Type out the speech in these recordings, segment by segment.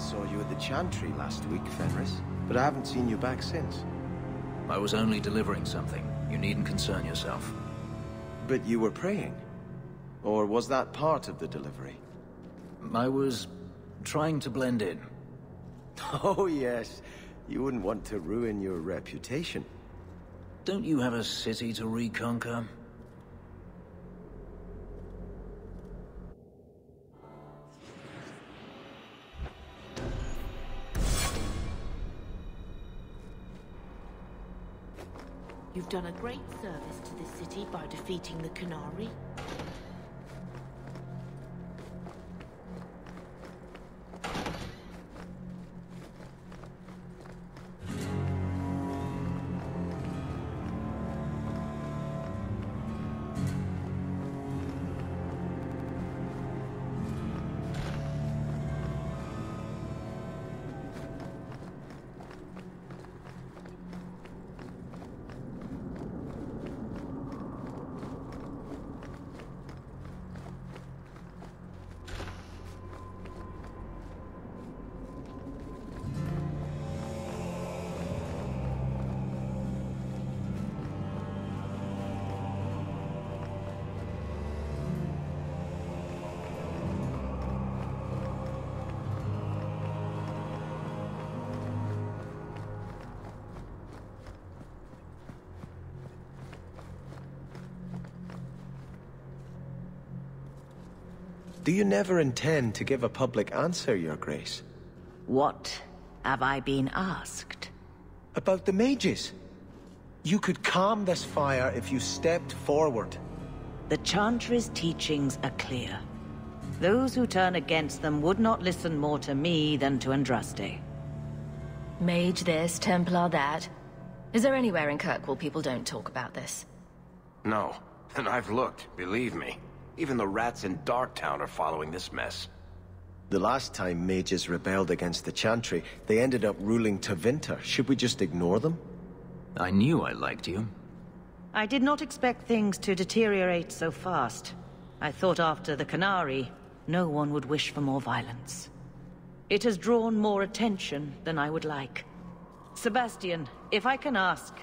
saw you at the Chantry last week, Fenris, but I haven't seen you back since. I was only delivering something. You needn't concern yourself. But you were praying? Or was that part of the delivery? I was trying to blend in. Oh yes, you wouldn't want to ruin your reputation. Don't you have a city to reconquer? You've done a great service to this city by defeating the Canary. Do you never intend to give a public answer, Your Grace? What have I been asked? About the mages. You could calm this fire if you stepped forward. The Chantry's teachings are clear. Those who turn against them would not listen more to me than to Andraste. Mage this, Templar that. Is there anywhere in Kirkwall people don't talk about this? No, and I've looked, believe me. Even the rats in Darktown are following this mess. The last time mages rebelled against the Chantry, they ended up ruling Tevinter. Should we just ignore them? I knew I liked you. I did not expect things to deteriorate so fast. I thought after the Canary, no one would wish for more violence. It has drawn more attention than I would like. Sebastian, if I can ask...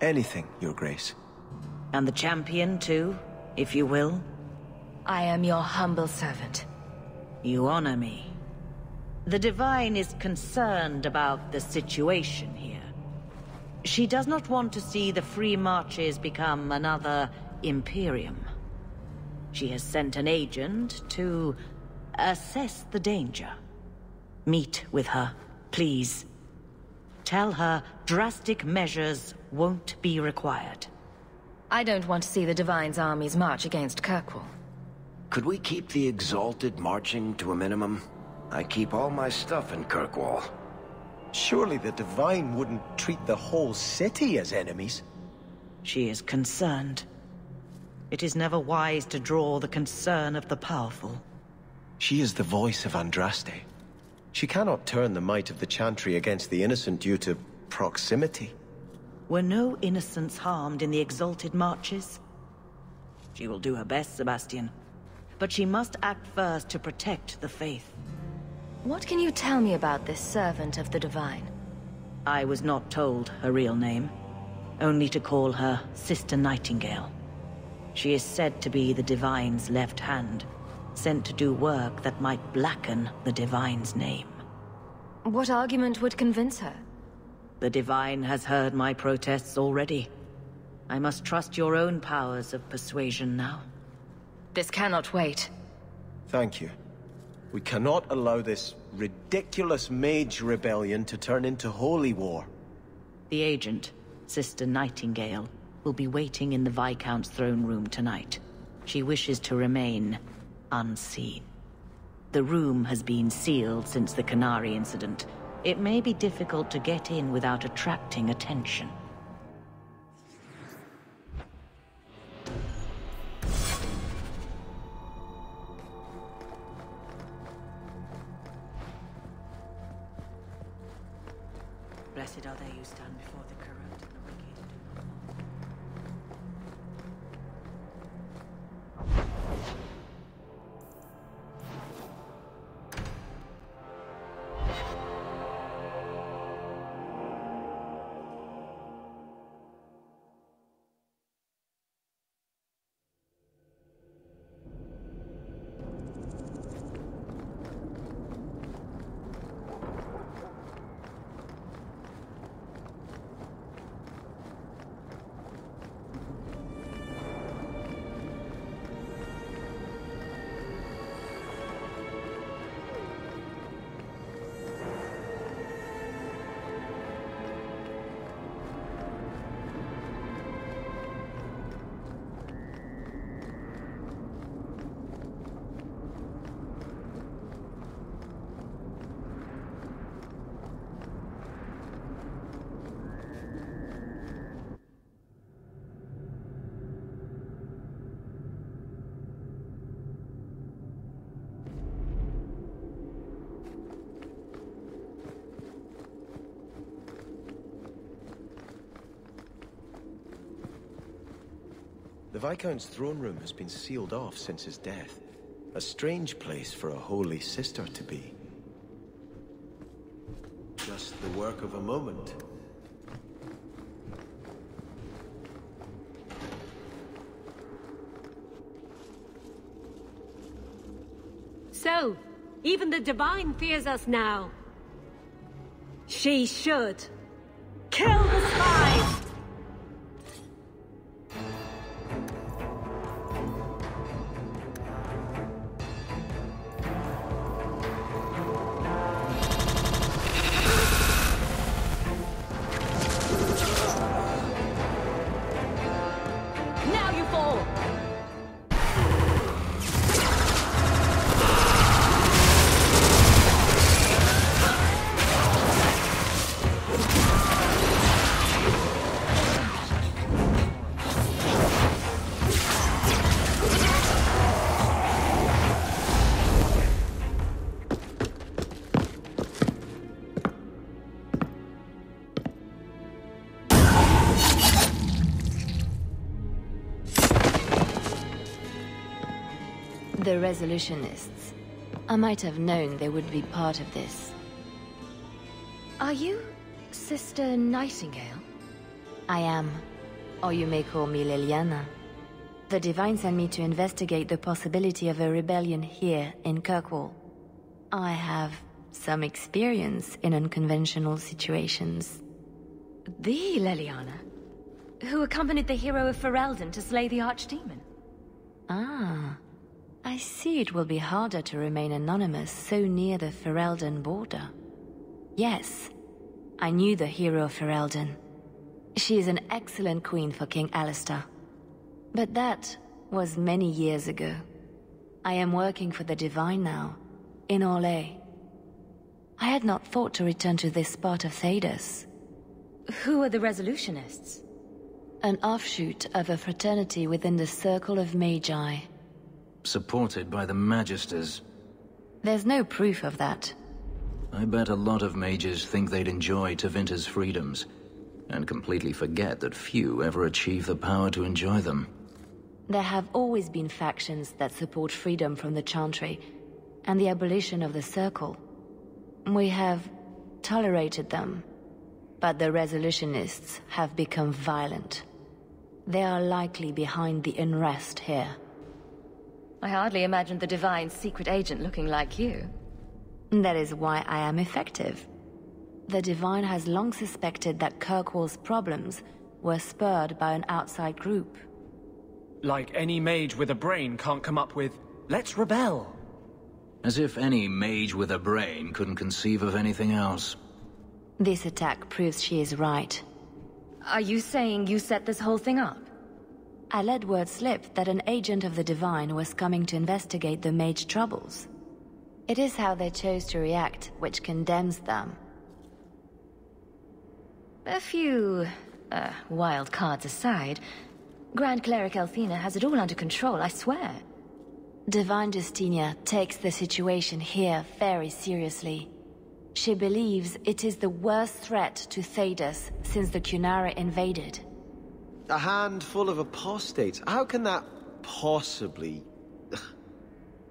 Anything, Your Grace. And the champion, too, if you will? I am your humble servant. You honor me. The Divine is concerned about the situation here. She does not want to see the Free Marches become another Imperium. She has sent an agent to assess the danger. Meet with her, please. Tell her drastic measures won't be required. I don't want to see the Divine's armies march against Kirkwall. Could we keep the Exalted marching to a minimum? I keep all my stuff in Kirkwall. Surely the Divine wouldn't treat the whole city as enemies. She is concerned. It is never wise to draw the concern of the powerful. She is the voice of Andraste. She cannot turn the might of the Chantry against the innocent due to proximity. Were no innocents harmed in the Exalted marches? She will do her best, Sebastian. But she must act first to protect the faith. What can you tell me about this servant of the Divine? I was not told her real name. Only to call her Sister Nightingale. She is said to be the Divine's left hand, sent to do work that might blacken the Divine's name. What argument would convince her? The Divine has heard my protests already. I must trust your own powers of persuasion now. This cannot wait. Thank you. We cannot allow this ridiculous mage rebellion to turn into holy war. The agent, Sister Nightingale, will be waiting in the Viscount's throne room tonight. She wishes to remain unseen. The room has been sealed since the Canary incident. It may be difficult to get in without attracting attention. Blessed are they who stand before the corrupt and the wicked. The Viscount's throne room has been sealed off since his death. A strange place for a holy sister to be. Just the work of a moment. So, even the Divine fears us now. She should. Kill the spies! Now you fall! The Resolutionists. I might have known they would be part of this. Are you Sister Nightingale? I am. Or you may call me Liliana. The Divine sent me to investigate the possibility of a rebellion here in Kirkwall. I have some experience in unconventional situations. The Liliana? Who accompanied the hero of Ferelden to slay the Archdemon? Ah. I see it will be harder to remain anonymous so near the Ferelden border. Yes, I knew the hero of Ferelden. She is an excellent queen for King Alistair. But that was many years ago. I am working for the Divine now, in Orlai. I had not thought to return to this part of Thedas. Who are the Resolutionists? An offshoot of a fraternity within the Circle of Magi. Supported by the Magisters. There's no proof of that. I bet a lot of mages think they'd enjoy Tevinter's freedoms, and completely forget that few ever achieve the power to enjoy them. There have always been factions that support freedom from the Chantry, and the abolition of the Circle. We have tolerated them, but the Resolutionists have become violent. They are likely behind the unrest here. I hardly imagined the Divine's secret agent looking like you. That is why I am effective. The Divine has long suspected that Kirkwall's problems were spurred by an outside group. Like any mage with a brain can't come up with, "Let's rebel." As if any mage with a brain couldn't conceive of anything else. This attack proves she is right. Are you saying you set this whole thing up? I let word slip that an agent of the Divine was coming to investigate the mage troubles. It is how they chose to react which condemns them. A few, wild cards aside, Grand Cleric Althena has it all under control, I swear. Divine Justinia takes the situation here very seriously. She believes it is the worst threat to Thedas since the Cunara invaded. A handful of apostates. How can that possibly...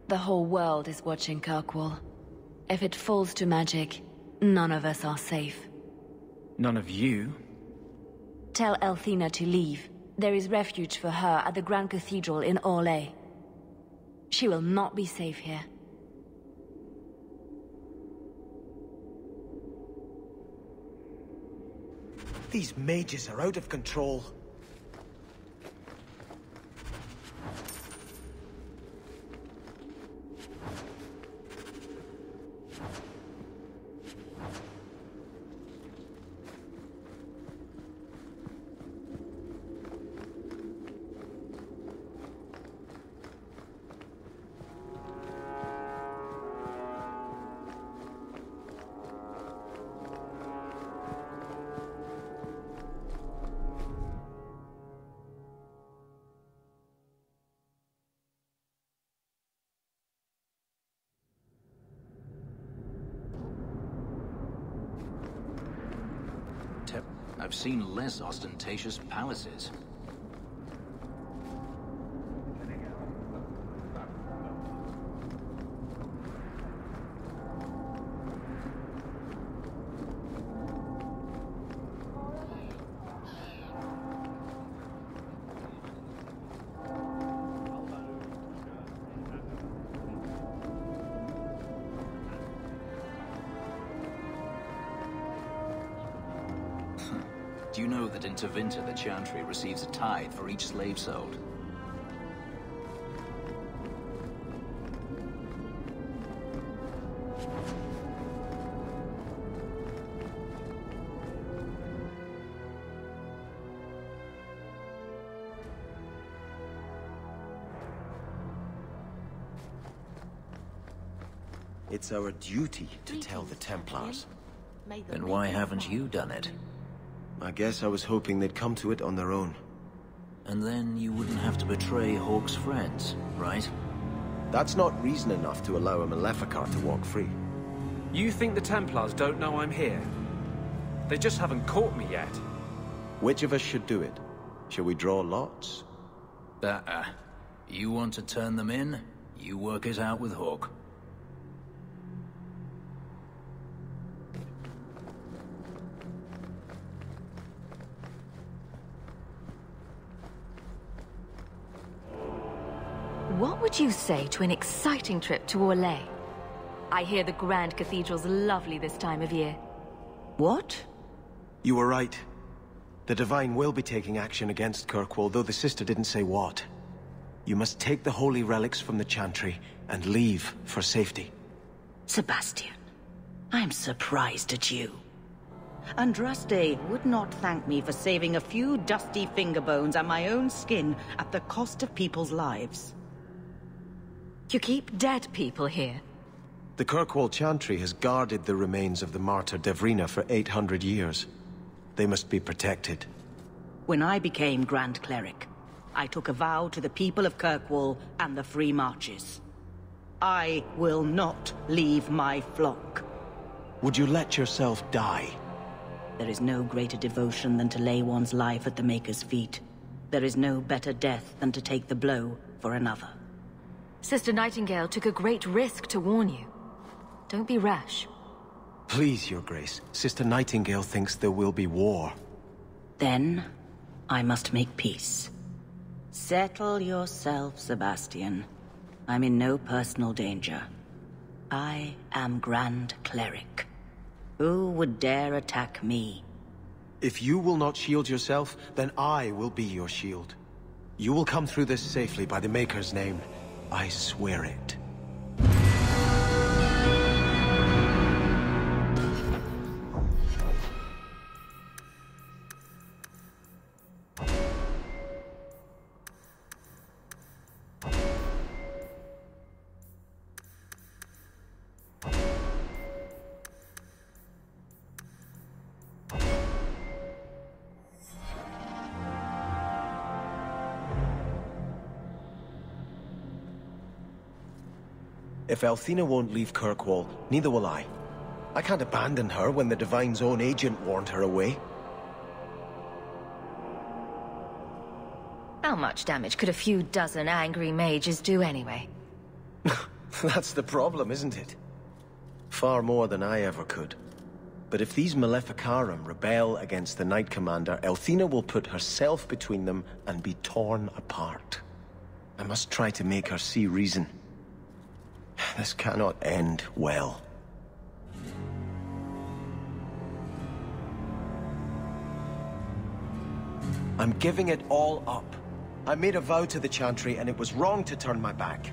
The whole world is watching Kirkwall. If it falls to magic, none of us are safe. None of you? Tell Althena to leave. There is refuge for her at the Grand Cathedral in Orlai. She will not be safe here. These mages are out of control. I've seen less ostentatious palaces. Do you know that in Tevinter the Chantry receives a tithe for each slave sold? It's our duty to tell the Templars. Then why haven't you done it? I guess I was hoping they'd come to it on their own. And then you wouldn't have to betray Hawke's friends, right? That's not reason enough to allow a Maleficar to walk free. You think the Templars don't know I'm here? They just haven't caught me yet. Which of us should do it? Shall we draw lots? You want to turn them in? You work it out with Hawke. What would you say to an exciting trip to Orlai? I hear the Grand Cathedral's lovely this time of year. What? You were right. The Divine will be taking action against Kirkwall, though the sister didn't say what. You must take the holy relics from the Chantry and leave for safety. Sebastian, I'm surprised at you. Andraste would not thank me for saving a few dusty finger bones and my own skin at the cost of people's lives. You keep dead people here. The Kirkwall Chantry has guarded the remains of the martyr Devrina for 800 years. They must be protected. When I became Grand Cleric, I took a vow to the people of Kirkwall and the Free Marches. I will not leave my flock. Would you let yourself die? There is no greater devotion than to lay one's life at the Maker's feet. There is no better death than to take the blow for another. Sister Nightingale took a great risk to warn you. Don't be rash. Please, Your Grace. Sister Nightingale thinks there will be war. Then, I must make peace. Settle yourself, Sebastian. I'm in no personal danger. I am Grand Cleric. Who would dare attack me? If you will not shield yourself, then I will be your shield. You will come through this safely by the Maker's name. I swear it. If Althena won't leave Kirkwall, neither will I. I can't abandon her when the Divine's own agent warned her away. How much damage could a few dozen angry mages do anyway? That's the problem, isn't it? Far more than I ever could. But if these Maleficarum rebel against the Knight Commander, Althena will put herself between them and be torn apart. I must try to make her see reason. This cannot end well. I'm giving it all up. I made a vow to the Chantry, and it was wrong to turn my back.